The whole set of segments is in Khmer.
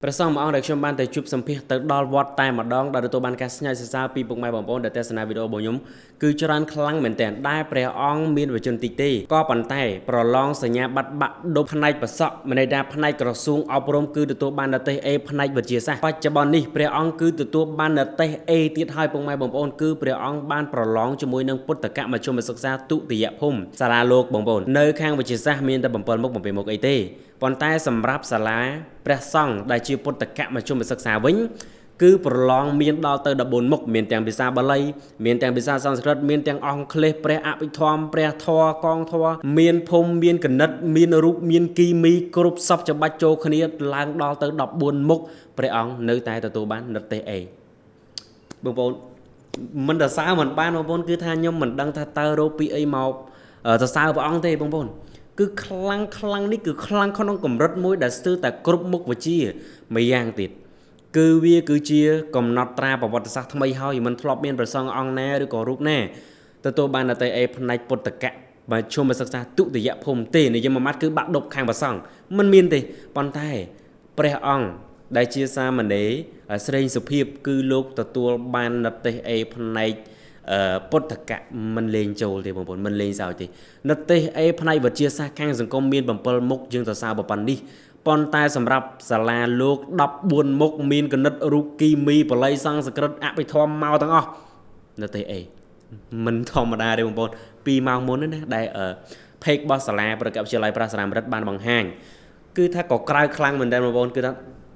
ប្រសងមកអង្គដែលខ្ញុំបានទៅជួបសម្ភាសទៅដល់វត្តតែម្ដងដែលទទួលបានការស្ញើសរសើរពីពុកម៉ែបងប្អូនដែលទស្សនាវីដេអូរបស់ខ្ញុំគឺច្រើនខ្លាំងមែនទែនដែលព្រះអង្គមានវចនតិចទេក៏ប៉ុន្តែប្រឡងសញ្ញាបត្របាក់ឌុបផ្នែកបសក់មិនន័យថាផ្នែកក្រសួងអប់រំគឺទទួលបាននិតេស A ផ្នែកវិទ្យាសាស្ត្របច្ចុប្បន្ននេះព្រះអង្គគឺទទួលបាននិតេស A ទៀតហើយពុកម៉ែបងប្អូនគឺព្រះអង្គបានប្រឡងជាមួយនឹងពុទ្ធកមជ្ឈមសិក្សាទុតិយភូមិសាលាលោកបងប្អូននៅខាងវិទ្យាសាស្ត្រមានតែ7មុខ7មុខអីទេប៉ុន្តែសម្រាប់សាលាព្រះសង្ឃដែលជាពុទ្ធកមជ្ឈមសិក្សាវិញគឺប្រឡងមានដល់ទៅ14មុខមានទាំងភាសាបាលីមានទាំងភាសាសំស្ក្រឹតមានទាំងអង់គ្លេសព្រះអភិធម្មព្រះធម៌កងធម៌មានភូមិមានគណិតមានរូបមានគីមីគ្រប់សពច្បាច់ចូលគ្នាឡើងដល់ទៅ14មុខព្រះអង្គនៅតែទទួលបាននិតទេស A បងប្អូនមិនសរសើរមិនបានបងប្អូនគឺថាខ្ញុំមិនដឹងថាតើរោពីអីមកសរសើរព្រះអង្គទេបងប្អូនគឺខ្លាំងនេះគឺខ្លាំងក្នុងកម្រិតមួយដែលស្ទើរតែគ្រប់មុខវិជ្ជាមួយយ៉ាងទៀតគឺវាគឺជាកំណត់ត្រាប្រវត្តិសាស្ត្រថ្មីហើយមិនធ្លាប់មានប្រសងអង្គណាឬក៏រូបណាទទួលបាននិតេស A ផ្នែកពុទ្ធកមជ្ឈមសិក្សាទុតិយភូមិទេនិយាយមួយម៉ាត់គឺបាក់ឌុបខាងប្រសងមិនមានទេប៉ុន្តែព្រះអង្គដែលជាសាមណេរស្រេងសុភាពគឺលោកទទួលបាននិតេស A ផ្នែកពុទ្ធកៈមិនលេងចូលទេបងប្អូនមិនលេងសើចទេនិតេស A ផ្នែកវិទ្យាសាស្ត្រខាងសង្គមមាន7មុខយើងសរសើរប៉ុណ្ណេះប៉ុន្តែសម្រាប់សាលាលោក14មុខមានគណិតរូបគីមីបល័យសំស្ក្រឹតអភិធម្មមកទាំងអស់និតេស A មិនធម្មតាទេបងប្អូន2ម៉ោងមុនណាដែលពេករបស់សាលាប្រកបវិទ្យាល័យប្រាសារាមរិទ្ធបានបង្ហាញគឺថាក៏ក្រៅខ្លាំងមែនតើបងប្អូនគឺថា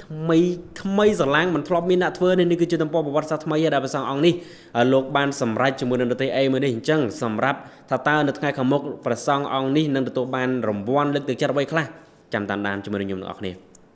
ថ្មីស្រឡាំងមិនធ្លាប់មានអ្នកធ្វើនេះគឺជាទំព័រប្រវត្តិសាស្ត្រថ្មីដែលព្រះសង្ឃអង្គនេះលោកបានសម្រេចជាមួយនឹងនិតេស A មួយនេះអញ្ចឹងសម្រាប់ថាតើនៅថ្ងៃខាងមុខព្រះសង្ឃអង្គនេះនឹងទទួលបានរង្វាន់លើកទឹកចិត្តអ្វីខ្លះចាំតាមដានជាមួយនឹងខ្ញុំទាំងអស់គ្នា